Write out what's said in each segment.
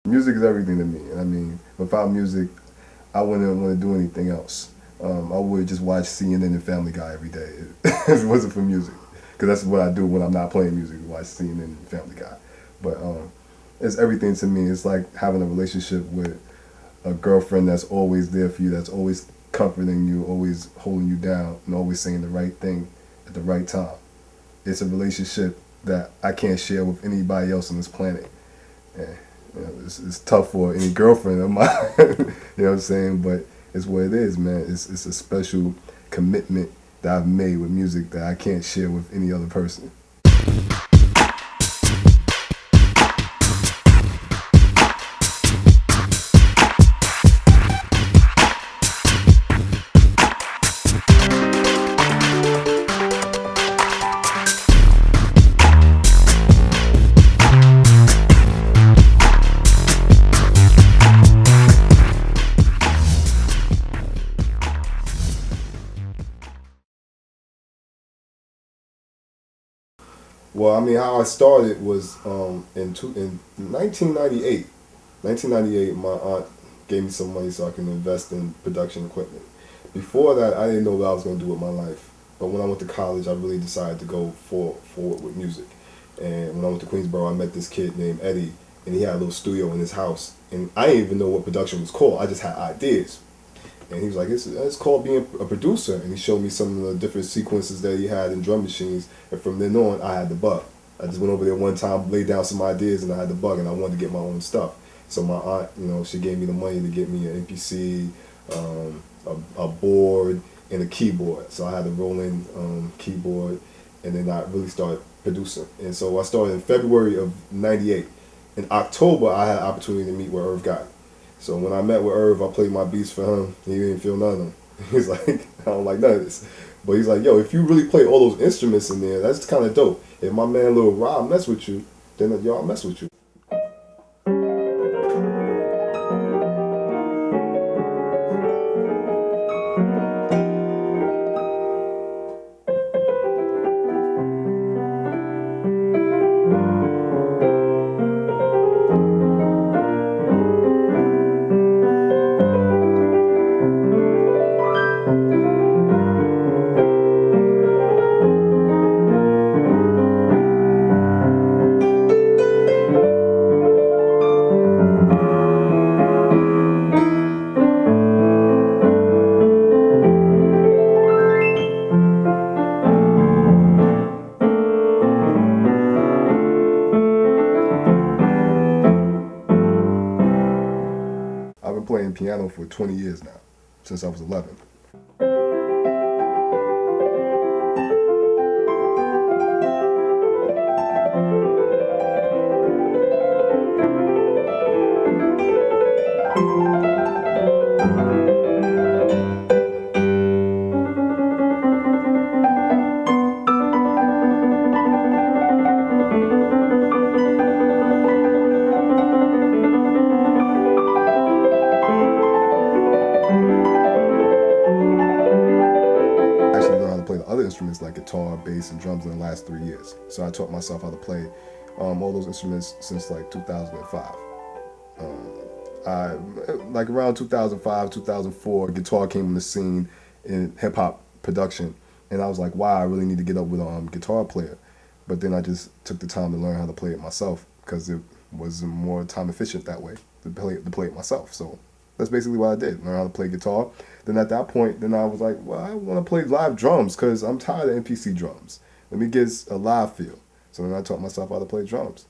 Music is everything to me. I mean, without music, I wouldn't want to do anything else. I would just watch CNN and Family Guy every day if it wasn't for music. Because that's what I do when I'm not playing music, watch CNN and Family Guy. But it's everything to me. It's like having a relationship with a girlfriend that's always there for you, that's always comforting you, always holding you down, and always saying the right thing at the right time. It's a relationship that I can't share with anybody else on this planet. And, you know, it's tough for any girlfriend of mine, you know what I'm saying? But it's what it is, man. It's a special commitment that I've made with music that I can't share with any other person. Well, I mean, how I started was in 1998. 1998, my aunt gave me some money so I can invest in production equipment. Before that, I didn't know what I was going to do with my life. But when I went to college, I really decided to go forward with music. And when I went to Queensboro, I met this kid named Eddie, and he had a little studio in his house. And I didn't even know what production was called. I just had ideas. And he was like, it's called being a producer. And he showed me some of the different sequences that he had in drum machines. And from then on, I had the bug. I just went over there one time, laid down some ideas, and I had the bug, and I wanted to get my own stuff. So my aunt, you know, she gave me the money to get me an MPC, a board, and a keyboard. So I had a Roland keyboard, and then I really started producing. And so I started in February of '98. In October, I had an opportunity to meet with Irv Gotti. So when I met with Irv, I played my beats for him. He didn't feel none of them. He's like, I don't like none of this. But he's like, yo, if you really play all those instruments in there, that's kind of dope. If my man Lil Rob mess with you, then y'all mess with you. I've been playing piano for 20 years now, since I was 11. Play the other instruments like guitar, bass, and drums in the last 3 years. So I taught myself how to play all those instruments since like 2005. I like around 2005, 2004, guitar came on the scene in hip hop production, and I was like, wow, I really need to get up with a guitar player. But then I just took the time to learn how to play it myself because it was more time efficient that way to play it myself. So that's basically what I did, learn how to play guitar. Then at that point, then I was like, well, I want to play live drums because I'm tired of NPC drums. Let me get a live feel. So then I taught myself how to play drums.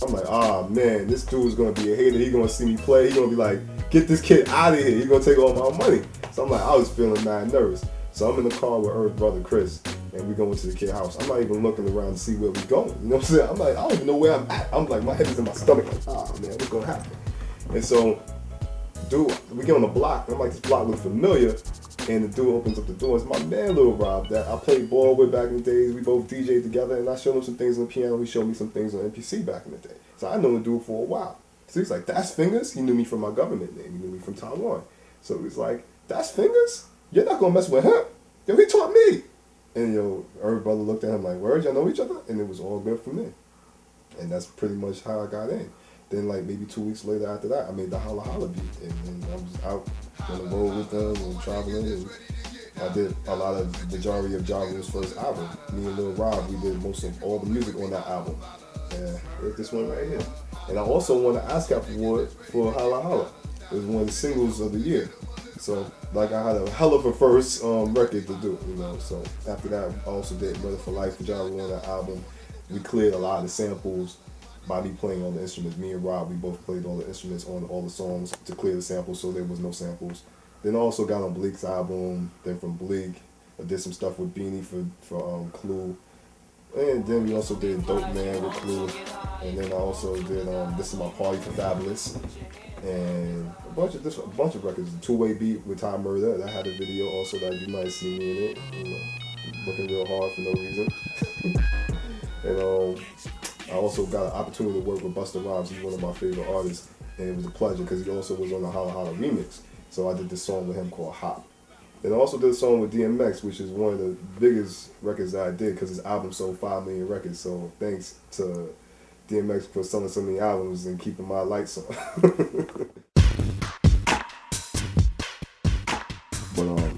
I'm like, ah, man, this dude's going to be a hater. He's going to see me play. He's going to be like, get this kid out of here. He's going to take all my money. So I'm like, I was feeling mad nervous. So I'm in the car with Earth's brother, Chris, and we going to the kid's house. I'm not even looking around to see where we going. You know what I'm saying? I'm like, I don't even know where I'm at. I'm like, my head is in my stomach. Like, ah, man, what's going to happen? And so, dude, we get on the block. And I'm like, this block looks familiar. And the dude opens up the door. It's my man, Lil Rob, that I played ball with back in the days. We both DJed together, and I showed him some things on the piano. He showed me some things on MPC back in the day. So I know the dude for a while. So he's like, that's Fingaz? He knew me from my government name. He knew me from Taiwan. So he's like, that's Fingaz? You're not going to mess with him? Yo, he taught me. And, every brother looked at him like, word, y'all know each other? And it was all good from there. And that's pretty much how I got in. Then, like, maybe 2 weeks later after that, I made the Holla Holla beat. And then I was out on the road with them and traveling. And I did a lot of the majority of Ja Rule's first album. Me and Lil Rob, we did most of all the music on that album. And this one right here. And I also won an ASCAP award for Holla Holla. It was one of the singles of the year. So, like, I had a hell of a first record to do, So, after that, I also did Murder for Life for Ja Rule on that album. We cleared a lot of the samples by me playing all the instruments. Me and Rob, we both played all the instruments on all the songs to clear the samples, so there was no samples. Then I also got on Bleak's album. Then from Bleak, I did some stuff with Beanie for Clue. And then we also did Dope Man with Clue. And then I also did This Is My Party for Fabulous. And a bunch of records. The Two-Way Beat with Ty Murder. That had a video also that you might see me in it. Looking real hard for no reason. And I also got an opportunity to work with Busta Rhymes. He's one of my favorite artists. And it was a pleasure because he also was on the Holla Holla remix. So I did this song with him called Hop. Then I also did a song with DMX, which is one of the biggest records that I did because his album sold 5 million records. So thanks to DMX for selling so many albums and keeping my lights on. But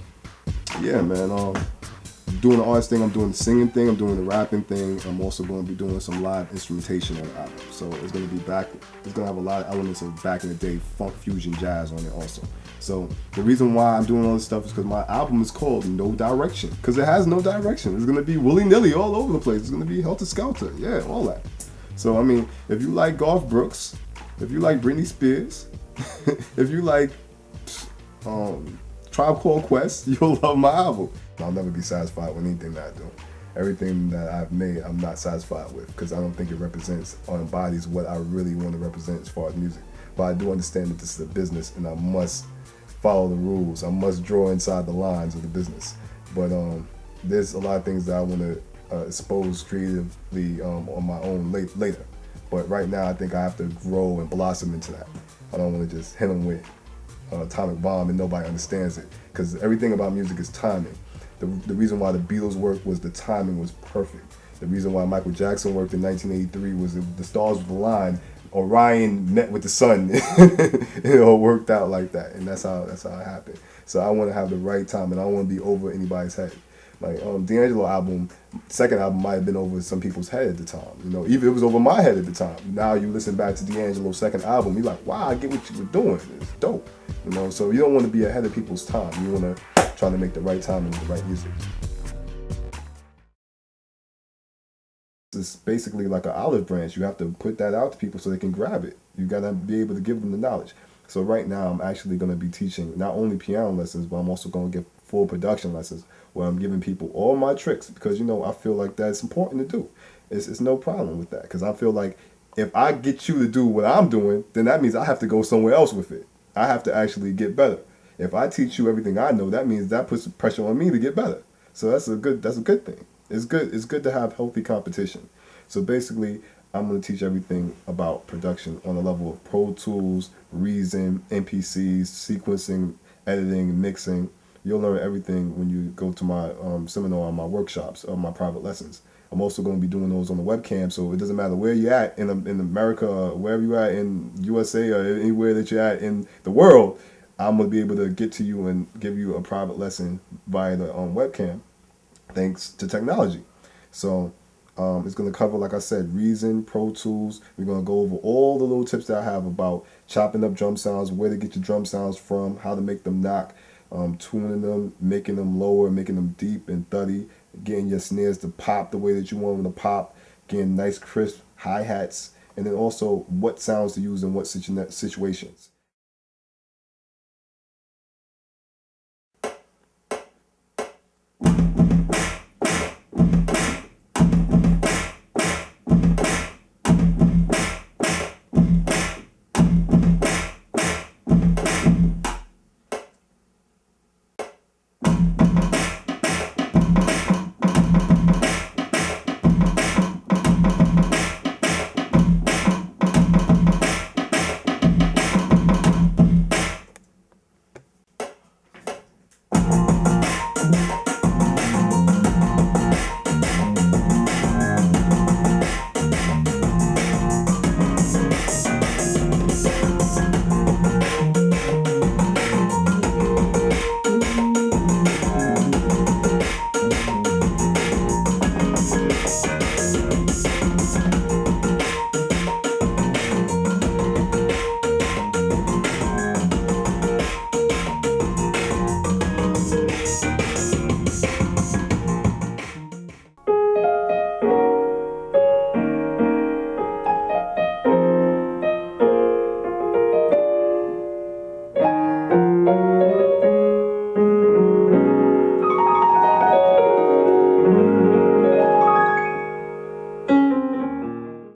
yeah, man. Doing the artist thing, I'm doing the singing thing, I'm doing the rapping thing. I'm also going to be doing some live instrumentation on the album. So it's going to be back. It's going to have a lot of elements of back in the day funk, fusion, jazz on it also. So the reason why I'm doing all this stuff is because my album is called No Direction. Because it has no direction. It's going to be willy-nilly all over the place. It's going to be helter-skelter. Yeah, all that. So, I mean, if you like Garth Brooks, if you like Britney Spears, if you like Tribe Called Quest, you'll love my album. I'll never be satisfied with anything that I do. Everything that I've made, I'm not satisfied with because I don't think it represents or embodies what I really want to represent as far as music. But I do understand that this is a business and I must follow the rules. I must draw inside the lines of the business. But there's a lot of things that I want to expose creatively on my own later. But right now, I think I have to grow and blossom into that. I don't want to just hit them with atomic bomb and nobody understands it because everything about music is timing. The reason why the Beatles worked was the timing was perfect. The reason why Michael Jackson worked in 1983 was the stars were aligned. Orion met with the sun. It all worked out like that, and that's how it happened. So I want to have the right time, and I don't want to be over anybody's head. Like D'Angelo album, second album might have been over some people's head at the time. Even it was over my head at the time. Now you listen back to D'Angelo's second album, you're like, wow, I get what you were doing. It's dope. So you don't want to be ahead of people's time. You want to try to make the right time and the right music. It's basically like an olive branch. You have to put that out to people so they can grab it. You gotta be able to give them the knowledge. So right now I'm actually gonna be teaching not only piano lessons, but I'm also gonna give full production lessons where I'm giving people all my tricks because I feel like that's important to do. It's no problem with that because I feel like if I get you to do what I'm doing, then that means I have to go somewhere else with it. I have to actually get better. If I teach you everything I know, that means that puts pressure on me to get better. So that's a good thing. It's good to have healthy competition. So basically, I'm going to teach everything about production on the level of Pro Tools, Reason, MPCs, sequencing, editing, mixing. You'll learn everything when you go to my seminar or my workshops or my private lessons. I'm also going to be doing those on the webcam, so it doesn't matter where you're at in America or wherever you're at in USA or anywhere that you're at in the world, I'm going to be able to get to you and give you a private lesson via the webcam thanks to technology. So it's going to cover, like I said, Reason, Pro Tools. We're going to go over all the little tips that I have about chopping up drum sounds, where to get your drum sounds from, how to make them knock, tuning them, making them lower, making them deep and thuddy, getting your snares to pop the way that you want them to pop, getting nice crisp hi-hats, and then also what sounds to use in what situations.